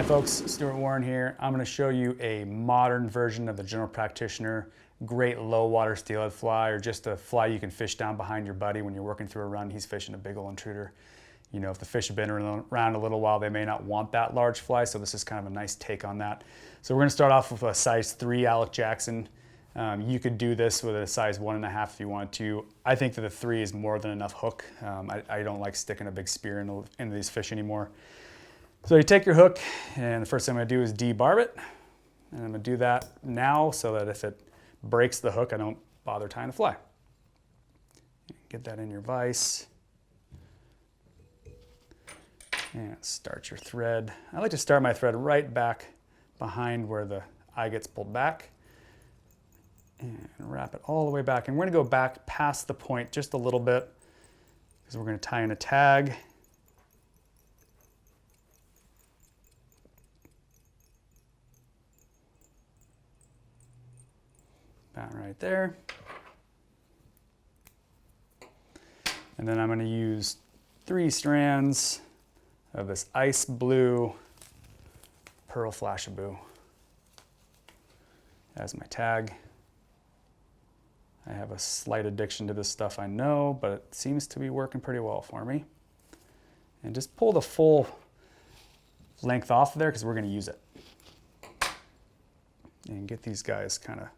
Hi folks, Stuart Warren here. I'm going to show you a modern version of the General Practitioner, great low water steelhead fly, or just a fly you can fish down behind your buddy when you're working through a run. He's fishing a big old intruder. You know, if the fish have been around a little while, they may not want that large fly, so this is kind of a nice take on that. So we're going to start off with a size 3 Alec Jackson. You could do this with a size 1.5 if you want to. I think that the 3 is more than enough hook. I don't like sticking a big spear into these fish anymore. So you take your hook, and the first thing I'm going to do is debarb it. And I'm going to do that now so that if it breaks the hook, I don't bother tying the fly. Get that in your vise. And start your thread. I like to start my thread right back behind where the eye gets pulled back. And wrap it all the way back. And we're going to go back past the point just a little bit because we're going to tie in a tag. About right there. And then I'm going to use 3 strands of this ice blue pearl flashaboo as my tag. I have a slight addiction to this stuff, I know, but it seems to be working pretty well for me. And just pull the full length off of there because we're going to use it. And get these guys kind of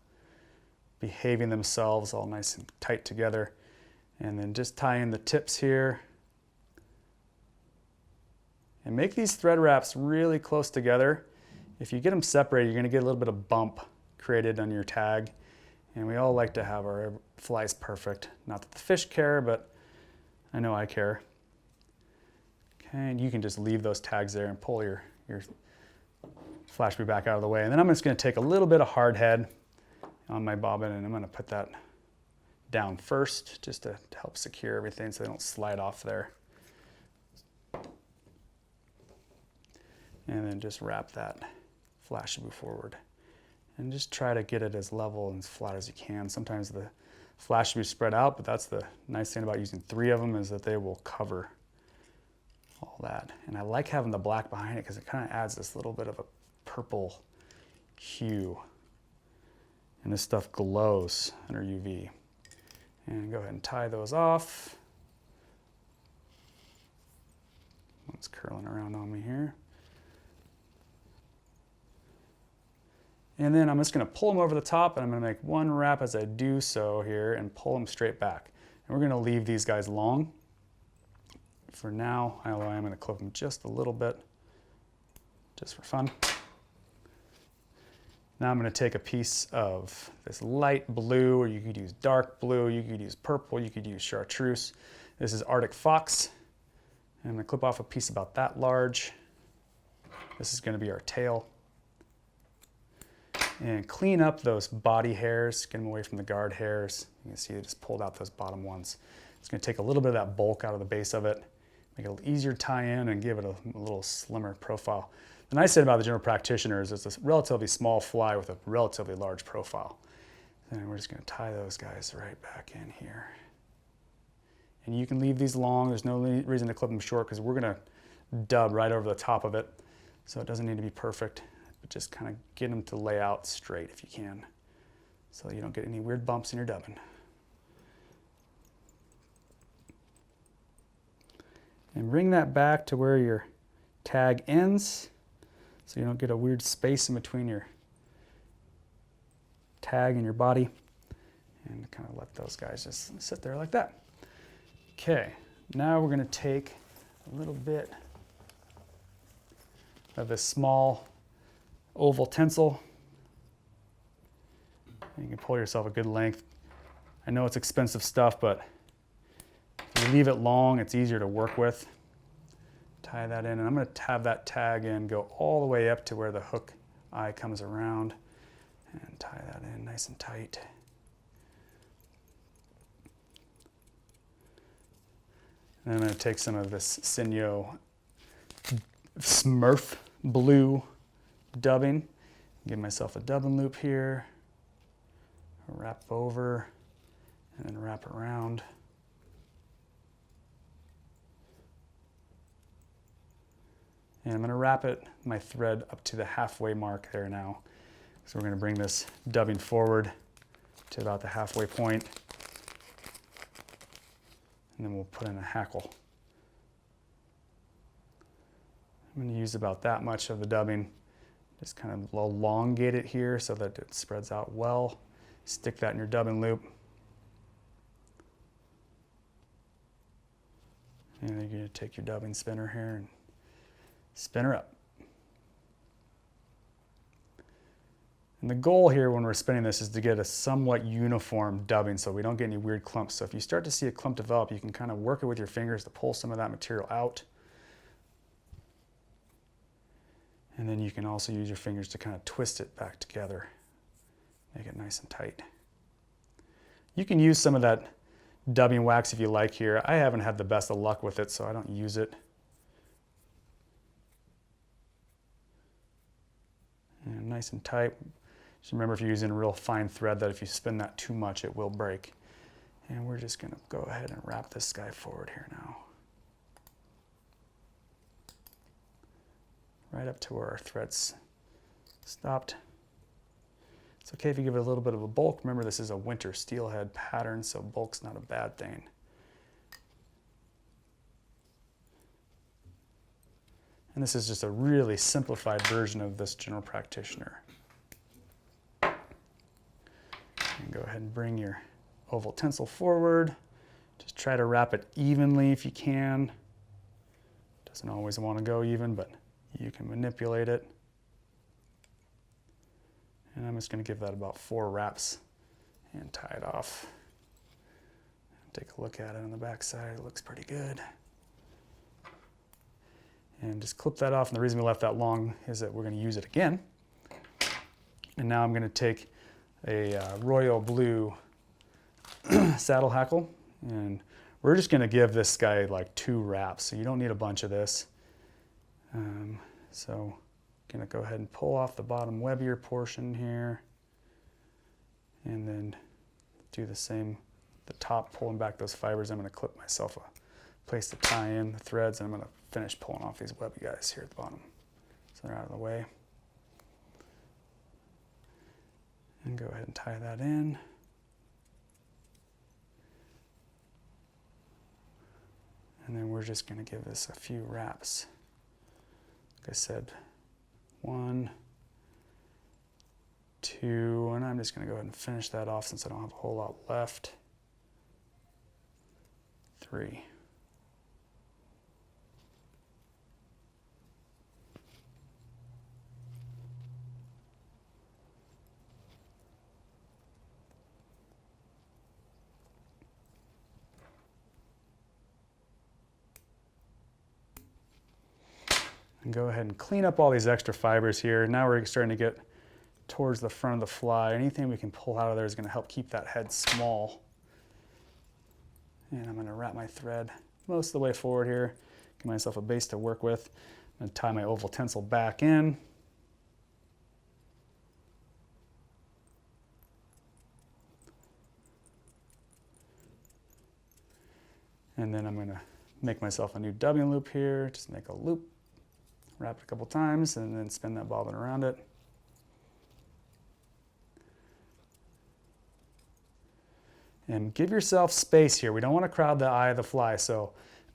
behaving themselves all nice and tight together. And then just tie in the tips here. And make these thread wraps really close together. If you get them separated, you're going to get a little bit of bump created on your tag. And we all like to have our flies perfect. Not that the fish care, but I know I care. Okay, and you can just leave those tags there and pull your flashaboo back out of the way. And then I'm just going to take a little bit of hard head on my bobbin, and I'm going to put that down first just to help secure everything so they don't slide off there. And then just wrap that flashaboo forward and just try to get it as level and as flat as you can. Sometimes the flashaboo spread out, but that's the nice thing about using 3 of them is that they will cover all that. And I like having the black behind it because it kind of adds this little bit of a purple hue. And this stuff glows under UV. And go ahead and tie those off. One's curling around on me here. And then I'm just going to pull them over the top, and I'm going to make one wrap as I do so here and pull them straight back. And we're going to leave these guys long for now, although I am going to clip them just a little bit, just for fun. Now I'm going to take a piece of this light blue, or you could use dark blue, you could use purple, you could use chartreuse. This is Arctic Fox. And I'm going to clip off a piece about that large. This is going to be our tail. And clean up those body hairs, get them away from the guard hairs. You can see I just pulled out those bottom ones. It's going to take a little bit of that bulk out of the base of it, make it a little easier to tie in and give it a little slimmer profile. The nice thing about the General Practitioner is it's a relatively small fly with a relatively large profile. And we're just going to tie those guys right back in here. And you can leave these long. There's no reason to clip them short because we're going to dub right over the top of it. So it doesn't need to be perfect, but just kind of get them to lay out straight if you can, so you don't get any weird bumps in your dubbing. And bring that back to where your tag ends, so you don't get a weird space in between your tag and your body. And kind of let those guys just sit there like that. Okay, now we're going to take a little bit of this small oval tinsel. You can pull yourself a good length. I know it's expensive stuff, but if you leave it long, it's easier to work with. Tie that in, and I'm going to have that tag in, go all the way up to where the hook eye comes around, and tie that in nice and tight. And I'm going to take some of this Sinyo Smurf blue dubbing, give myself a dubbing loop here, wrap over, and then wrap around. And I'm going to wrap my thread up to the halfway mark there now. So we're going to bring this dubbing forward to about the halfway point, and then we'll put in a hackle. I'm going to use about that much of the dubbing. Just kind of elongate it here so that it spreads out well. Stick that in your dubbing loop. And then you're going to take your dubbing spinner here and spin her up. And the goal here when we're spinning this is to get a somewhat uniform dubbing so we don't get any weird clumps. So if you start to see a clump develop, you can kind of work it with your fingers to pull some of that material out. And then you can also use your fingers to kind of twist it back together. Make it nice and tight. You can use some of that dubbing wax if you like here. I haven't had the best of luck with it, so I don't use it. And nice and tight. Just remember, if you're using a real fine thread, that if you spin that too much, it will break. And we're just going to go ahead and wrap this guy forward here now. Right up to where our thread's stopped. It's okay if you give it a little bit of a bulk. Remember, this is a winter steelhead pattern, so bulk's not a bad thing. And this is just a really simplified version of this general practitioner. And go ahead and bring your oval tinsel forward. Just try to wrap it evenly if you can. Doesn't always want to go even, but you can manipulate it. And I'm just going to give that about 4 wraps and tie it off. Take a look at it on the back side. It looks pretty good. And just clip that off. And the reason we left that long is that we're going to use it again. And now I'm going to take a royal blue saddle hackle, and we're just going to give this guy like 2 wraps, so you don't need a bunch of this. So I'm going to go ahead and pull off the bottom webbier portion here, and then do the same, the top, pulling back those fibers. I'm going to clip myself a place to tie in the threads, and I'm going to finish pulling off these webby guys here at the bottom, so they're out of the way. And go ahead and tie that in. And then we're just going to give this a few wraps. Like I said, 1, 2, and I'm just going to go ahead and finish that off since I don't have a whole lot left. 3. And go ahead and clean up all these extra fibers here. Now we're starting to get towards the front of the fly. Anything we can pull out of there is going to help keep that head small. And I'm going to wrap my thread most of the way forward here. Give myself a base to work with. I'm going to tie my oval tinsel back in. And then I'm going to make myself a new dubbing loop here. Just make a loop. Wrap it a couple times and then spin that bobbin around it. And give yourself space here. We don't want to crowd the eye of the fly, so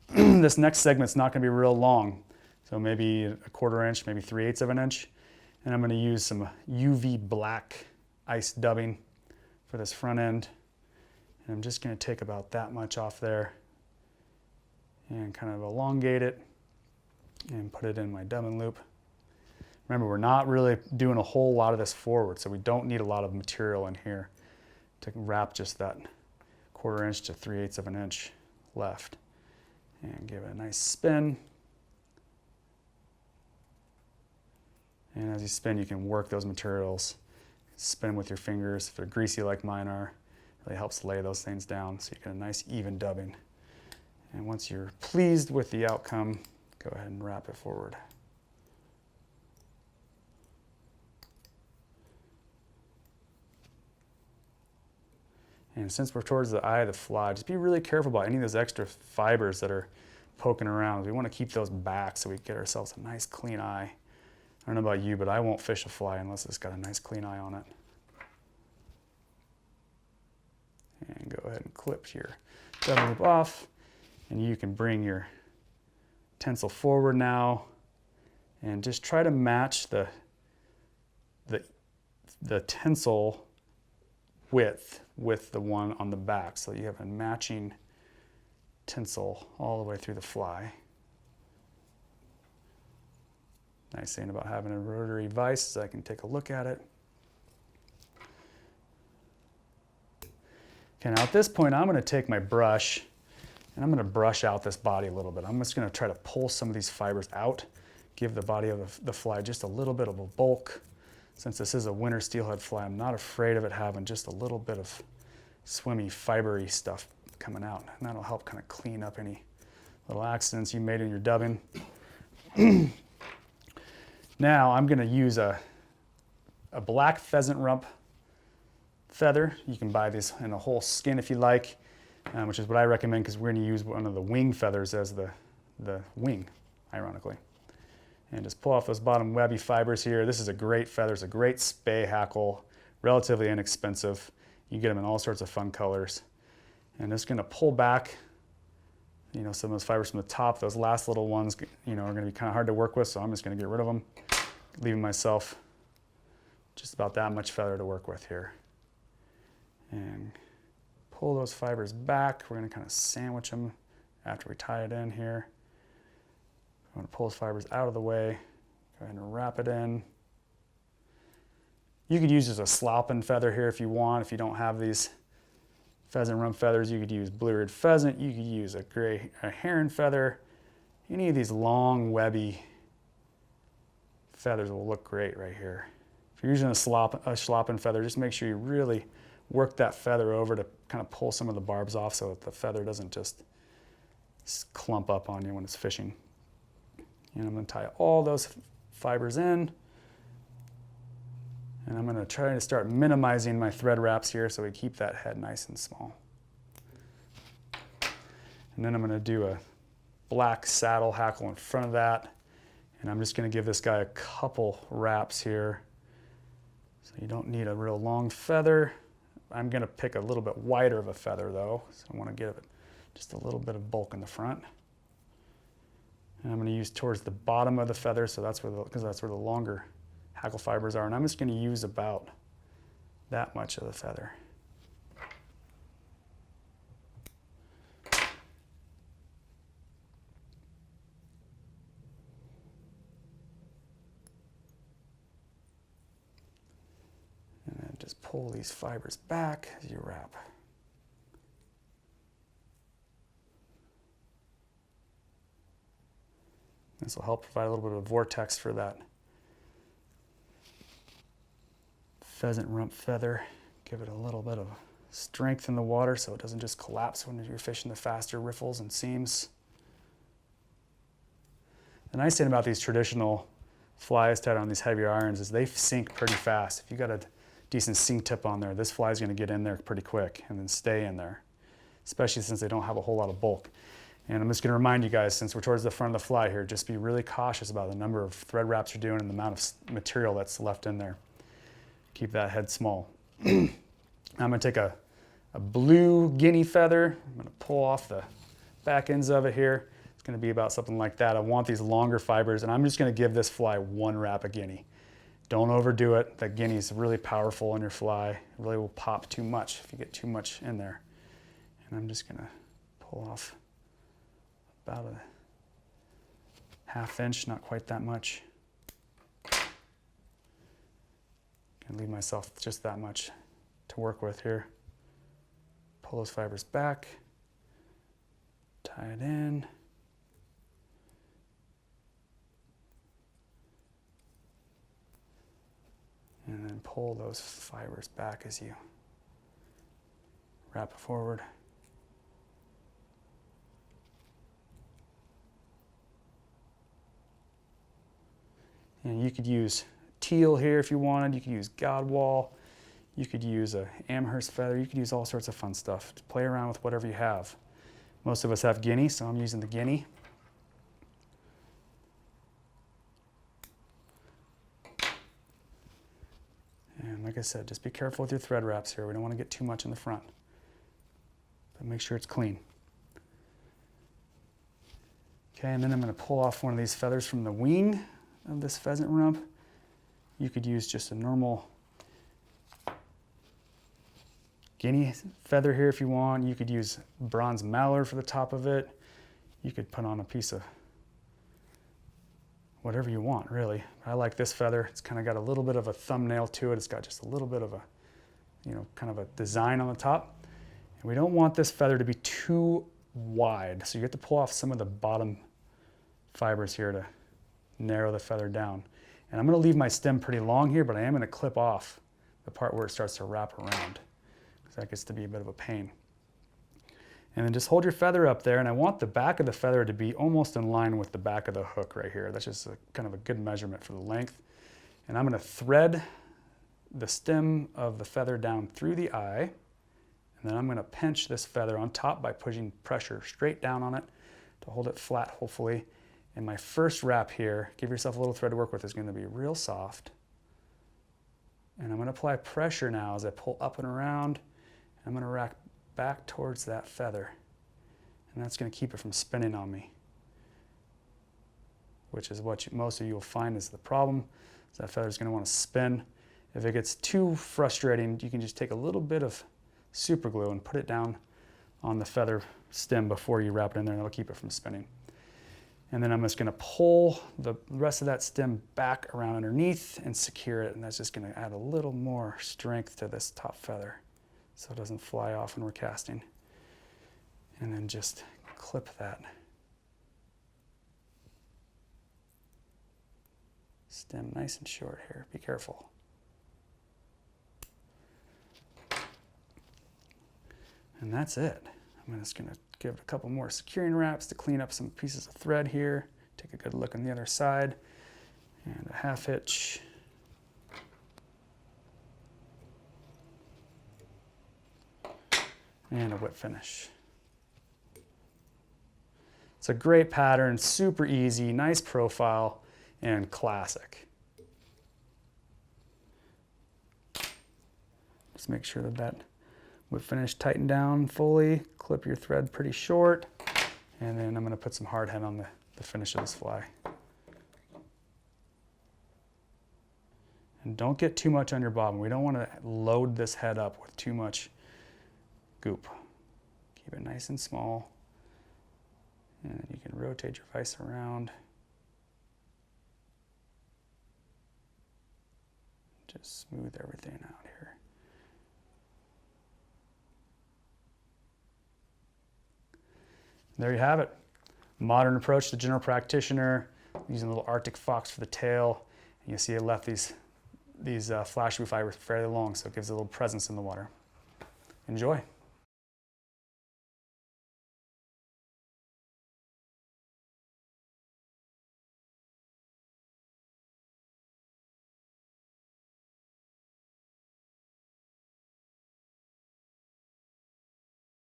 this next segment's not going to be real long. So maybe a 1/4 inch, maybe 3/8 of an inch. And I'm going to use some UV black ice dubbing for this front end. And I'm just going to take about that much off there and kind of elongate it and put it in my dubbing loop. Remember, we're not really doing a whole lot of this forward, so we don't need a lot of material in here to wrap just that 1/4 inch to 3/8 of an inch left. And give it a nice spin. And as you spin, you can work those materials. Spin with your fingers. If they're greasy like mine are, it really helps lay those things down so you get a nice even dubbing. And once you're pleased with the outcome, go ahead and wrap it forward. And since we're towards the eye of the fly, just be really careful about any of those extra fibers that are poking around. We want to keep those back so we get ourselves a nice clean eye. I don't know about you, but I won't fish a fly unless it's got a nice clean eye on it. And go ahead and clip your double loop off, and you can bring your tinsel forward now and just try to match the tinsel width with the one on the back, so you have a matching tinsel all the way through the fly. Nice thing about having a rotary vise is I can take a look at it. Okay, now at this point I'm going to take my brush and I'm going to brush out this body a little bit. I'm just going to try to pull some of these fibers out, give the body of the fly just a little bit of a bulk. Since this is a winter steelhead fly, I'm not afraid of it having just a little bit of swimmy, fibery stuff coming out. And that'll help kind of clean up any little accidents you made in your dubbing. Now I'm going to use a black pheasant rump feather. You can buy these in a whole skin if you like, which is what I recommend because we're going to use one of the wing feathers as the wing, ironically. And just pull off those bottom webby fibers here. This is a great feather. It's a great spay hackle, relatively inexpensive. You get them in all sorts of fun colors. And just going to pull back, some of those fibers from the top. Those last little ones, are going to be kind of hard to work with, so I'm just going to get rid of them, leaving myself just about that much feather to work with here. And pull those fibers back. We're going to kind of sandwich them after we tie it in here. I'm going to pull those fibers out of the way, go ahead and wrap it in. You could use just a slopping feather here if you want. If you don't have these pheasant rump feathers, you could use blue-eared pheasant, you could use a heron feather. Any of these long, webby feathers will look great right here. If you're using a slopping feather, just make sure you really work that feather over to kind of pull some of the barbs off so that the feather doesn't just clump up on you when it's fishing. And I'm going to tie all those fibers in. And I'm going to try to start minimizing my thread wraps here so we keep that head nice and small. And then I'm going to do a black saddle hackle in front of that. And I'm just going to give this guy a couple wraps here. So you don't need a real long feather. I'm going to pick a little bit wider of a feather though. So I want to give it just a little bit of bulk in the front. And I'm going to use towards the bottom of the feather, so that's where because that's where the longer hackle fibers are. And I'm just going to use about that much of the feather. And then just pull these fibers back as you wrap. This will help provide a little bit of a vortex for that pheasant rump feather. Give it a little bit of strength in the water so it doesn't just collapse when you're fishing the faster riffles and seams. The nice thing about these traditional flies tied on these heavier irons is they sink pretty fast. If you got a decent sink tip on there, this fly is going to get in there pretty quick and then stay in there, especially since they don't have a whole lot of bulk. And I'm just going to remind you guys, since we're towards the front of the fly here, just be really cautious about the number of thread wraps you're doing and the amount of material that's left in there. Keep that head small. I'm going to take a blue guinea feather. I'm going to pull off the back ends of it here. It's going to be about something like that. I want these longer fibers, and I'm just going to give this fly one wrap of guinea. Don't overdo it. That guinea is really powerful in your fly. It really will pop too much if you get too much in there. And I'm just going to pull off about a ½ inch, not quite that much. Can leave myself just that much to work with here. Pull those fibers back, tie it in. And then pull those fibers back as you wrap it forward. And you could use teal here if you wanted. You could use godwall. You could use a Amherst feather. You could use all sorts of fun stuff. Just play around with whatever you have. Most of us have guinea, so I'm using the guinea. like I said, just be careful with your thread wraps here. We don't want to get too much in the front. But make sure it's clean. Okay, and then I'm going to pull off one of these feathers from the wing of this pheasant rump. You could use just a normal guinea feather here if you want. You could use bronze mallard for the top of it. You could put on a piece of whatever you want, really. I like this feather. It's kind of got a little bit of a thumbnail to it. It's got just a little bit of a, kind of a design on the top. And we don't want this feather to be too wide. So you have to pull off some of the bottom fibers here to narrow the feather down. And I'm going to leave my stem pretty long here, but I am going to clip off the part where it starts to wrap around, because that gets to be a bit of a pain. And then just hold your feather up there, and I want the back of the feather to be almost in line with the back of the hook right here. That's just kind of a good measurement for the length. And I'm going to thread the stem of the feather down through the eye, and then I'm going to pinch this feather on top by pushing pressure straight down on it to hold it flat, hopefully. And my first wrap here, give yourself a little thread to work with, is going to be real soft. And I'm going to apply pressure now as I pull up and around. I'm going to rack back towards that feather, and that's going to keep it from spinning on me, which is what most of you will find is the problem. So that feather is going to want to spin. If it gets too frustrating, you can just take a little bit of super glue and put it down on the feather stem before you wrap it in there, and it'll keep it from spinning. And then I'm just going to pull the rest of that stem back around underneath and secure it, and that's just going to add a little more strength to this top feather so it doesn't fly off when we're casting. And then just clip that stem nice and short here. Be careful. And that's it. I'm just going to give it a couple more securing wraps to clean up some pieces of thread here. Take a good look on the other side. And a half hitch. And a whip finish. It's a great pattern, super easy, nice profile, and classic. Just make sure that that whip finish tightened down fully, clip your thread pretty short, and then I'm going to put some hard head on the finish of this fly. And don't get too much on your bobbin. We don't want to load this head up with too much goop. Keep it nice and small, and then you can rotate your vise around. Just smooth everything out here. There you have it. Modern approach to general practitioner, using a little Arctic fox for the tail. And you see I left these flash fibers fairly long, so it gives a little presence in the water. Enjoy.